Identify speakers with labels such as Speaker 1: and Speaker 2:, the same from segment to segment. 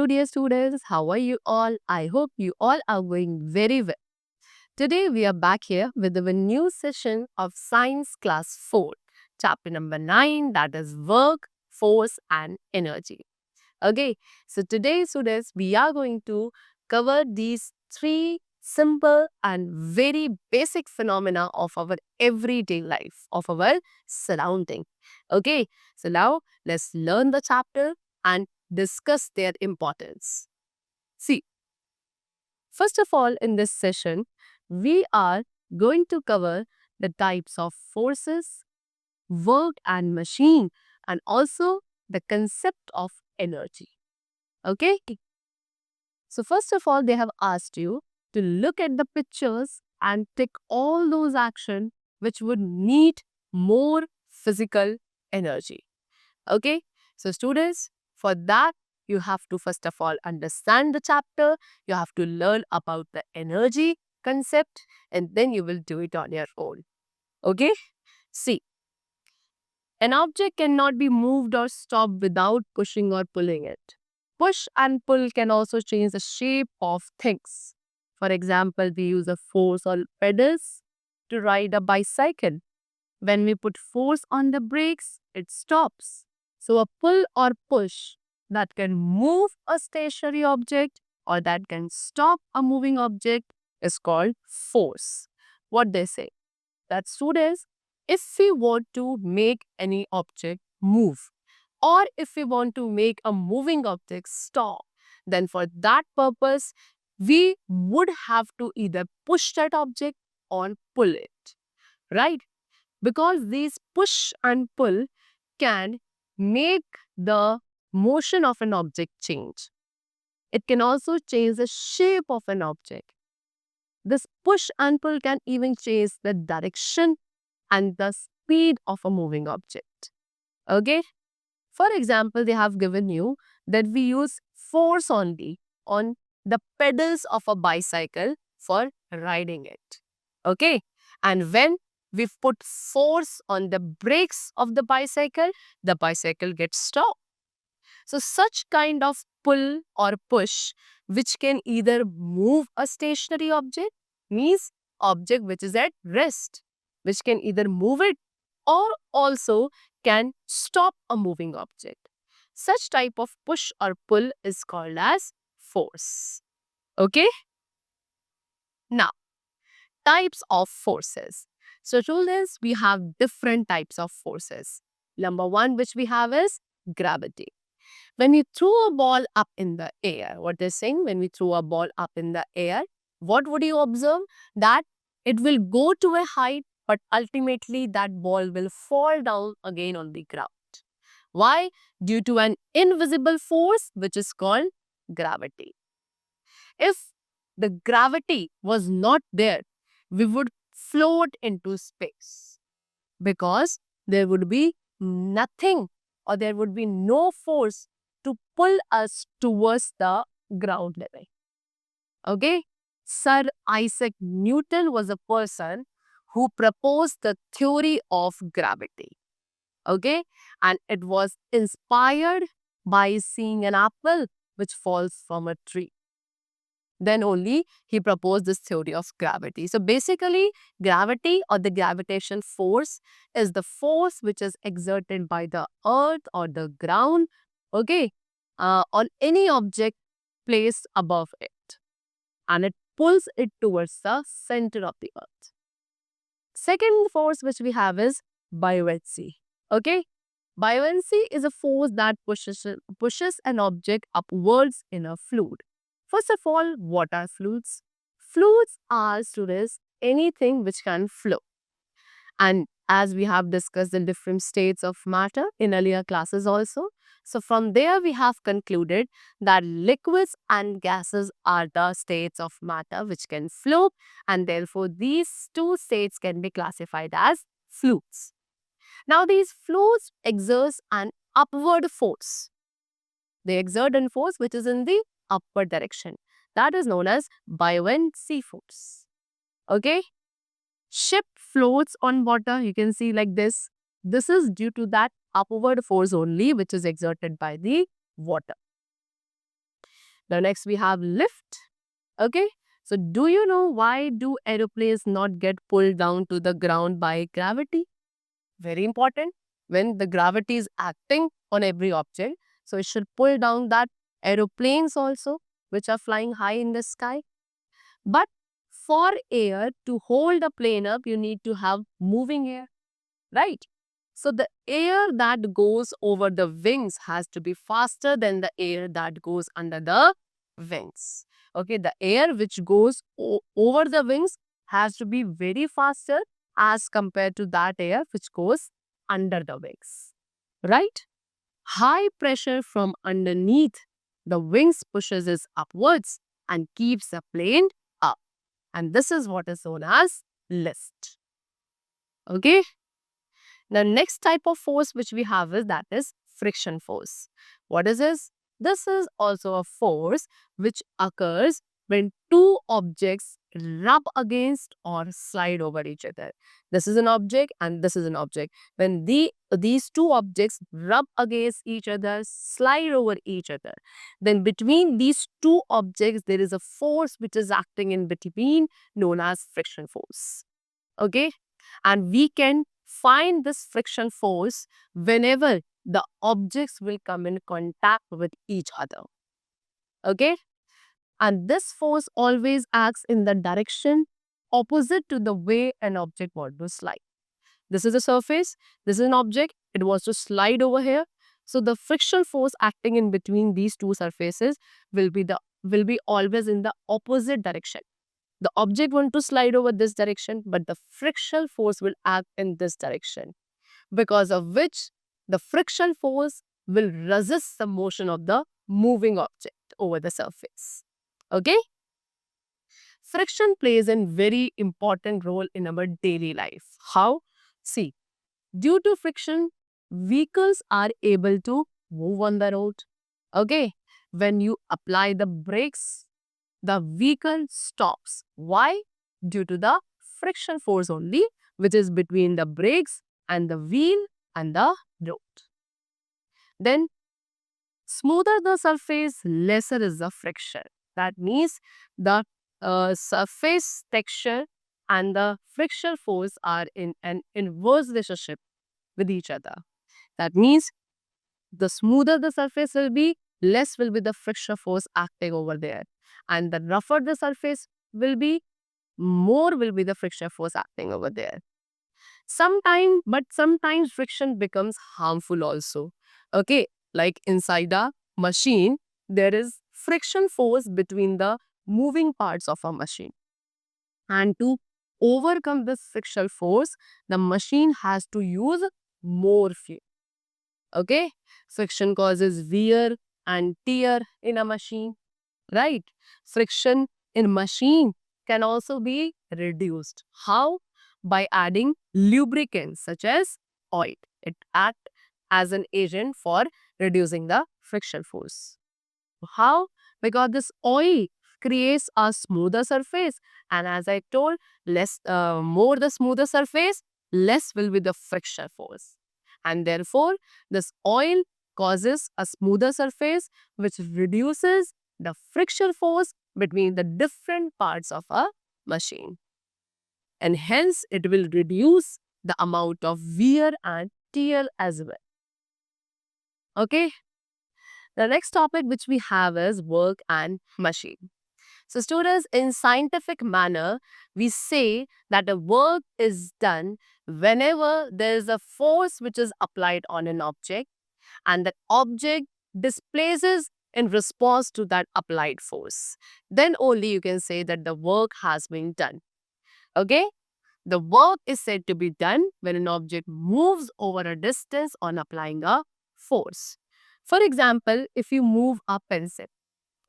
Speaker 1: Hello, dear students. How are you all? I hope you all are going very well. Today, we are back here with our new session of Science Class 4, chapter number 9, that is Work, Force, and Energy. Okay, so today, students, we are going to cover these three simple and very basic phenomena of our everyday life, of our surrounding. Okay, so now let's learn the chapter and discuss their importance. See, first of all, in this session, we are going to cover the types of forces, work, and machine, and also the concept of energy. Okay, so first of all, they have asked you to look at the pictures and take all those actions which would need more physical energy. Okay, so students, for that, you have to first of all understand the chapter, you have to learn about the energy concept, and then you will do it on your own. Okay, see, an object cannot be moved or stopped without pushing or pulling it. Push and pull can also change the shape of things. For example, we use a force on pedals to ride a bicycle. When we put force on the brakes, it stops. So a pull or push that can move a stationary object or that can stop a moving object is called force. What they say? That students, if we want to make any object move or if we want to make a moving object stop, then for that purpose, we would have to either push that object or pull it, right? Because these push and pull can make the motion of an object change. It can also change the shape of an object. This push and pull can even change the direction and the speed of a moving object. Okay? For example, they have given you that we use force only on the pedals of a bicycle for riding it. Okay? And when we put force on the brakes of the bicycle gets stopped. So such kind of pull or push which can either move a stationary object means object which is at rest, which can either move it or also can stop a moving object. Such type of push or pull is called as force. Okay? Now, types of forces. So, students, we have different types of forces. Number one, which we have is gravity. When we throw a ball up in the air, what they're saying, when we throw a ball up in the air, what would you observe? That it will go to a height, but ultimately that ball will fall down again on the ground. Why? Due to an invisible force which is called gravity. If the gravity was not there, we would float into space because there would be nothing or there would be no force to pull us towards the ground level. Okay? Sir Isaac Newton was a person who proposed the theory of gravity. Okay? And it was inspired by seeing an apple which falls from a tree. Then only he proposed this theory of gravity. So basically, gravity or the gravitation force is the force which is exerted by the earth or the ground, okay, on any object placed above it. And it pulls it towards the center of the earth. Second force which we have is buoyancy. Okay, buoyancy is a force that pushes an object upwards in a fluid. First of all, what are fluids? Fluids are, students, anything which can flow. And as we have discussed the different states of matter in earlier classes also, so from there we have concluded that liquids and gases are the states of matter which can flow, and therefore these two states can be classified as fluids. Now these fluids exert an upward force. They exert a force which is in the upward direction. That is known as buoyancy force. Okay? Ship floats on water, you can see like this. This is due to that upward force only which is exerted by the water. The next we have lift. Okay. So do you know why do aeroplanes not get pulled down to the ground by gravity? Very important. When the gravity is acting on every object, so it should pull down that aeroplanes also, which are flying high in the sky. But for air to hold a plane up, you need to have moving air, right? So the air that goes over the wings has to be faster than the air that goes under the wings. Okay, the air which goes over the wings has to be very faster as compared to that air which goes under the wings, right? High pressure from underneath the wings pushes it upwards and keeps the plane up. And this is what is known as lift. Okay. The next type of force which we have is that is friction force. What is this? This is also a force which occurs when two objects rub against or slide over each other. This is an object and this is an object. When these two objects rub against each other, slide over each other, then between these two objects there is a force which is acting in between known as friction force. Okay, and we can find this friction force whenever the objects will come in contact with each other. Okay, and this force always acts in the direction opposite to the way an object wants to slide. This is a surface, this is an object, it wants to slide over here. So the friction force acting in between these two surfaces will be always in the opposite direction. The object want to slide over this direction, but the frictional force will act in this direction, because of which the friction force will resist the motion of the moving object over the surface. Okay? Friction plays a very important role in our daily life. How? See, due to friction, vehicles are able to move on the road. Okay? When you apply the brakes, the vehicle stops. Why? Due to the friction force only, which is between the brakes and the wheel and the road. Then, smoother the surface, lesser is the friction. That means the surface texture and the friction force are in an inverse relationship with each other. That means the smoother the surface will be, less will be the friction force acting over there. And the rougher the surface will be, more will be the friction force acting over there. Sometimes friction becomes harmful also. Okay, like inside a machine, there is friction force between the moving parts of a machine. And to overcome this friction force, the machine has to use more fuel. Okay, friction causes wear and tear in a machine, right? Friction in machine can also be reduced. How? By adding lubricants such as oil. It acts as an agent for reducing the friction force. How? Because this oil creates a smoother surface, and as I told, more the smoother surface, less will be the friction force. And therefore, this oil causes a smoother surface which reduces the friction force between the different parts of a machine. And hence, it will reduce the amount of wear and tear as well. Okay. The next topic which we have is work and machine. So students, in scientific manner, we say that a work is done whenever there is a force which is applied on an object and that object displaces in response to that applied force. Then only you can say that the work has been done. Okay? The work is said to be done when an object moves over a distance on applying a force. For example, if you move a pencil,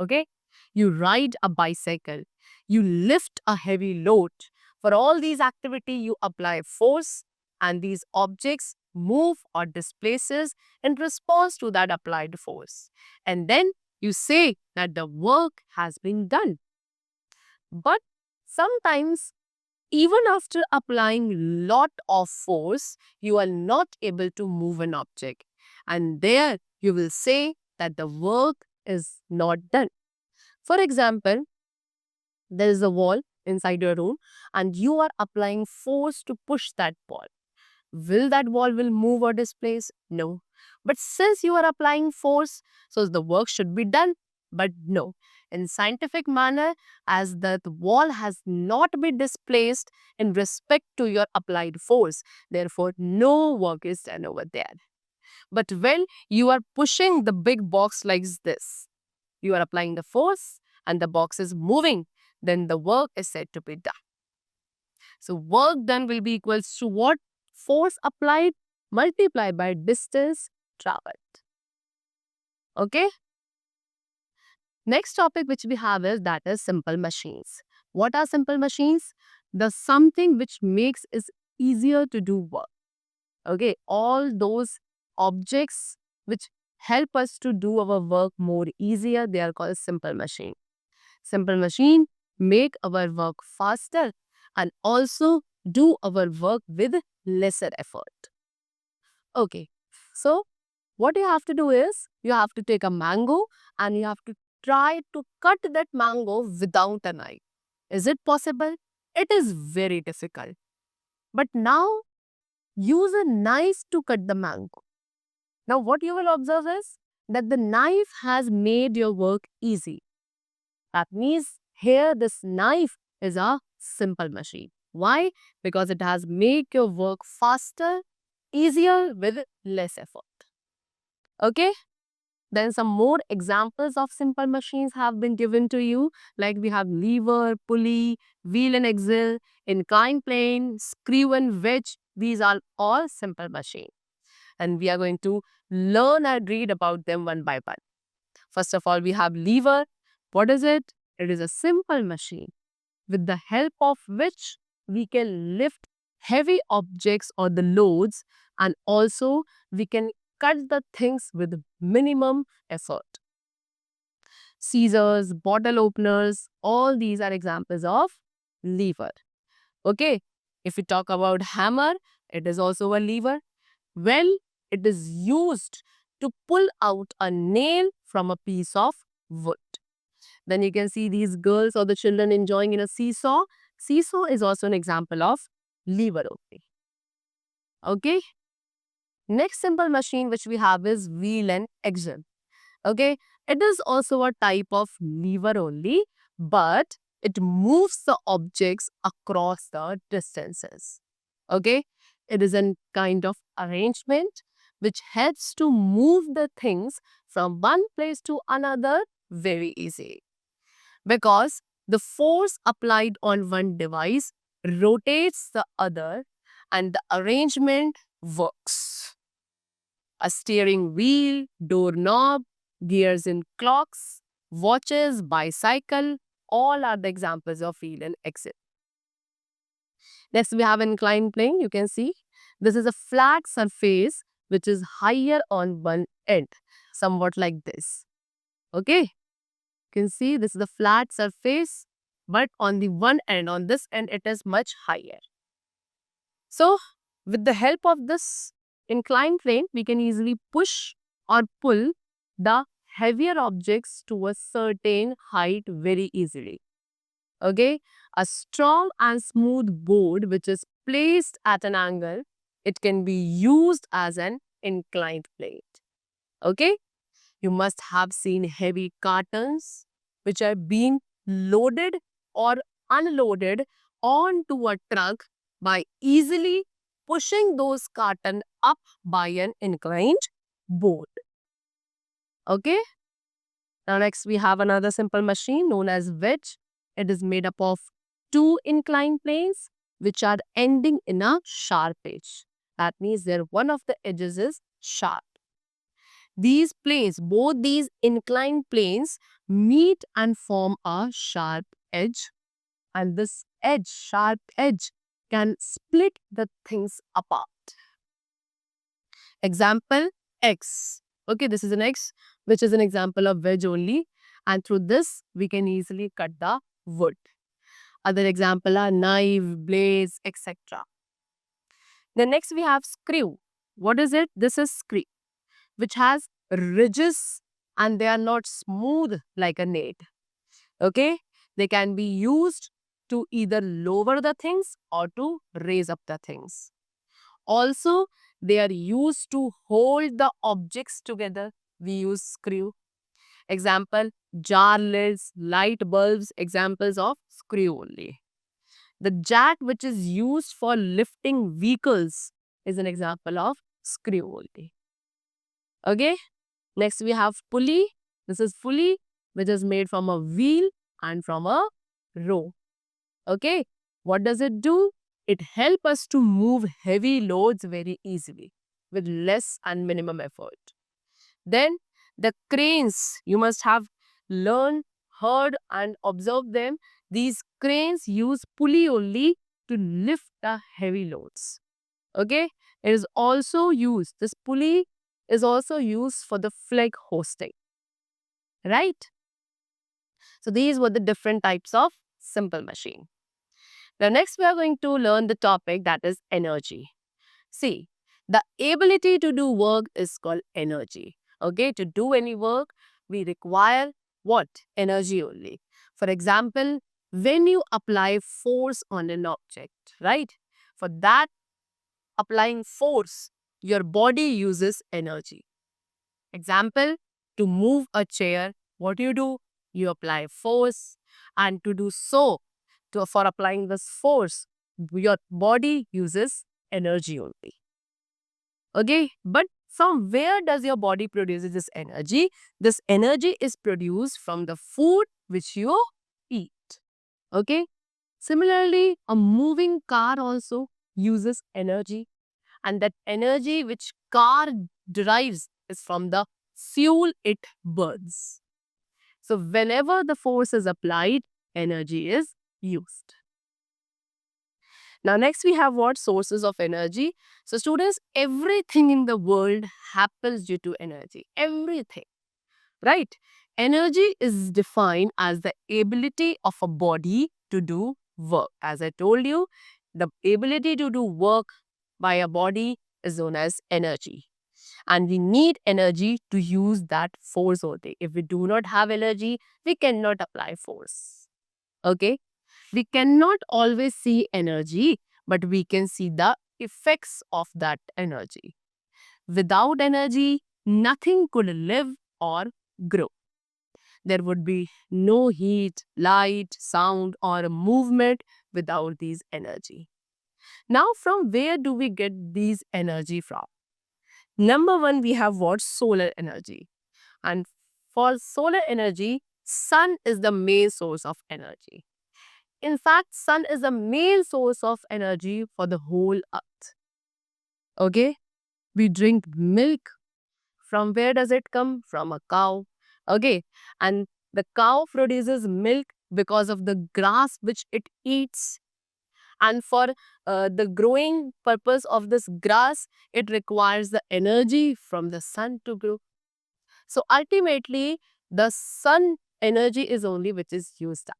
Speaker 1: okay, you ride a bicycle, you lift a heavy load. For all these activity, you apply force and these objects move or displaces in response to that applied force. And then you say that the work has been done. But sometimes even after applying lot of force, you are not able to move an object. And there you will say that the work is not done. For example, there is a wall inside your room and you are applying force to push that wall. Will that wall will move or displace? No. But since you are applying force, so the work should be done. But no. In scientific manner, as that wall has not been displaced in respect to your applied force, therefore no work is done over there. But when you are pushing the big box like this, you are applying the force and the box is moving, then the work is said to be done. So work done will be equals to what? Force applied multiplied by distance traveled. Okay. Next topic which we have is that is simple machines. What are simple machines? The something which makes it easier to do work. Okay. All those objects which help us to do our work more easier, they are called simple machine. Simple machine make our work faster and also do our work with lesser effort. Okay, so what you have to do is you have to take a mango and you have to try to cut that mango without a knife. Is it possible? It is very difficult. But now use a knife to cut the mango. Now what you will observe is that the knife has made your work easy. That means here this knife is a simple machine. Why? Because it has made your work faster, easier with less effort. Okay? Then some more examples of simple machines have been given to you. Like we have lever, pulley, wheel and axle, inclined plane, screw and wedge. These are all simple machines. And we are going to learn and read about them one by one. First of all, we have lever. What is it? It is a simple machine with the help of which we can lift heavy objects or the loads, and also we can cut the things with minimum effort. Scissors, bottle openers, all these are examples of lever. Okay, if we talk about hammer, it is also a lever. Well, it is used to pull out a nail from a piece of wood. Then you can see these girls or the children enjoying in a seesaw. Seesaw is also an example of lever only. Okay. Next simple machine which we have is wheel and axle. Okay. It is also a type of lever only, but it moves the objects across the distances. Okay. It is a kind of arrangement which helps to move the things from one place to another very easy, because the force applied on one device rotates the other and the arrangement works. A steering wheel, doorknob, gears in clocks, watches, bicycle, all are the examples of wheel and axle. Next, we have inclined plane. You can see this is a flat surface which is higher on one end, somewhat like this. Okay. You can see this is the flat surface, but on the one end, on this end, it is much higher. So, with the help of this inclined plane, we can easily push or pull the heavier objects to a certain height very easily. Okay, a strong and smooth board which is placed at an angle, it can be used as an inclined plane. Okay, you must have seen heavy cartons which are being loaded or unloaded onto a truck by easily pushing those cartons up by an inclined board. Okay. Now next we have another simple machine known as wedge. It is made up of two inclined planes which are ending in a sharp edge. That means there one of the edges is sharp. These planes, both these inclined planes meet and form a sharp edge, and this edge, sharp edge, can split the things apart. Example X. Okay, this is an X which is an example of wedge only, and through this we can easily cut the wood. Other example are knife, blades, etc. Then next we have screw. What is it? This is screw which has ridges and they are not smooth like a net. Okay? They can be used to either lower the things or to raise up the things. Also, they are used to hold the objects together. We use screw. Example, jar lids, light bulbs, examples of screw only. The jack which is used for lifting vehicles is an example of screw only. Okay. Next we have pulley. This is pulley which is made from a wheel and from a rope. Okay. What does it do? It helps us to move heavy loads very easily with less and minimum effort. Then the cranes, you must have learned, heard and observed them. These cranes use pulley only to lift the heavy loads. Okay. It is also used, this pulley is also used for the flag hosting. Right? So these were the different types of simple machine. Now next we are going to learn the topic that is energy. See, the ability to do work is called energy. Okay, to do any work, we require what? Energy only. For example, when you apply force on an object, right? For that applying force, your body uses energy. Example, to move a chair, what do? You apply force, and to do so, for applying this force, your body uses energy only. Okay, but from where does your body produces this energy? This energy is produced from the food which you eat. Okay, similarly, a moving car also uses energy, and that energy which car derives is from the fuel it burns. So whenever the force is applied, energy is used. Now next we have what? Sources of energy. So students, everything in the world happens due to energy. Everything, right? Energy is defined as the ability of a body to do work. As I told you, the ability to do work by a body is known as energy. And we need energy to use that force only. If we do not have energy, we cannot apply force. Okay? We cannot always see energy, but we can see the effects of that energy. Without energy, nothing could live or grow. There would be no heat, light, sound, or movement without these energy. Now, from where do we get these energy from? Number one, we have what? Solar energy. And for solar energy, sun is the main source of energy. In fact, sun is the main source of energy for the whole earth. Okay? We drink milk. From where does it come? From a cow. Okay? And the cow produces milk because of the grass which it eats. And for the growing purpose of this grass, it requires the energy from the sun to grow. So ultimately, the sun energy is only which is used up.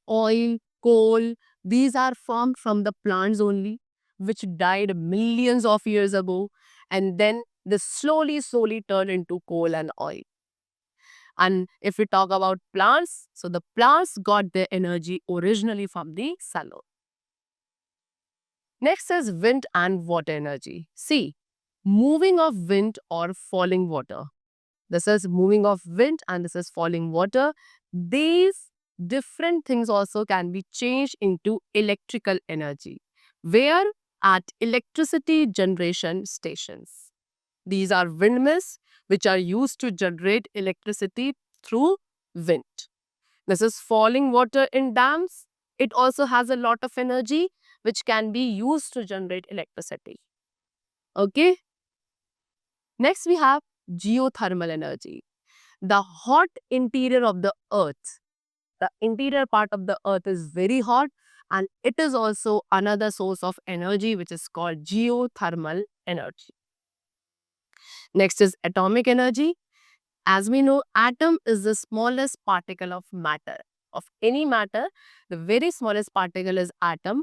Speaker 1: Oil, coal, these are formed from the plants only, which died millions of years ago, and then they slowly turn into coal and oil. And if we talk about plants, so the plants got their energy originally from the sun. Next is wind and water energy. See, moving of wind or falling water. This is moving of wind and this is falling water. These different things also can be changed into electrical energy, where at electricity generation stations. These are windmills which are used to generate electricity through wind. This is falling water in dams. It also has a lot of energy which can be used to generate electricity. Okay. Next we have geothermal energy. The hot interior of the earth. The interior part of the earth is very hot, and it is also another source of energy which is called geothermal energy. Next is atomic energy. As we know, atom is the smallest particle of matter. Of any matter, the very smallest particle is atom,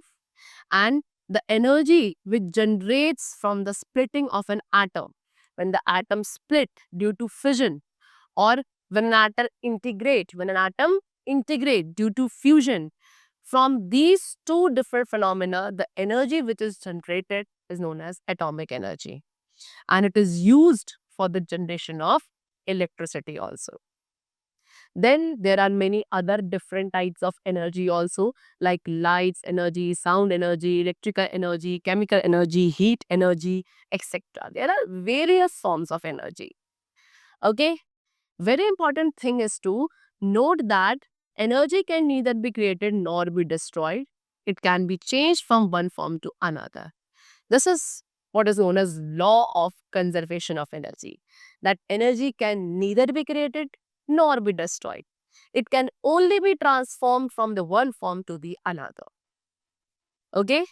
Speaker 1: and the energy which generates from the splitting of an atom, when the atom split due to fission or When an atom integrate due to fusion, from these two different phenomena, the energy which is generated is known as atomic energy. And it is used for the generation of electricity also. Then there are many other different types of energy also, like lights energy, sound energy, electrical energy, chemical energy, heat energy, etc. There are various forms of energy. Okay, very important thing is to note that energy can neither be created nor be destroyed. It can be changed from one form to another. This is what is known as law of conservation of energy. That energy can neither be created nor be destroyed. It can only be transformed from the one form to the another. Okay?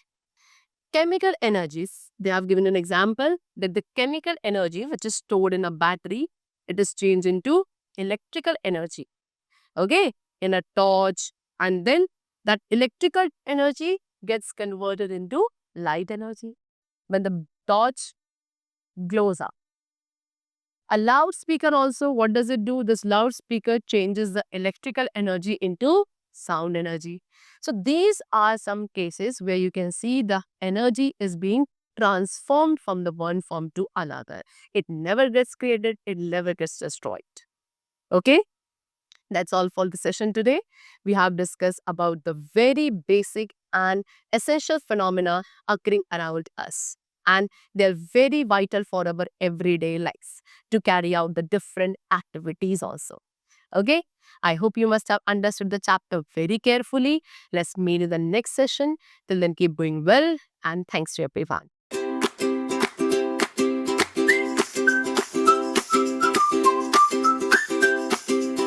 Speaker 1: Chemical energies, they have given an example that the chemical energy which is stored in a battery, it is changed into electrical energy. Okay? In a torch, and then that electrical energy gets converted into light energy when the torch glows up. A loudspeaker also, what does it do? This loudspeaker changes the electrical energy into sound energy. So these are some cases where you can see the energy is being transformed from the one form to another. It never gets created, it never gets destroyed. Okay? That's all for the session today. We have discussed about the very basic and essential phenomena occurring around us. And they're very vital for our everyday lives to carry out the different activities also. Okay? I hope you must have understood the chapter very carefully. Let's meet in the next session. Till then, keep doing well and thanks to everyone.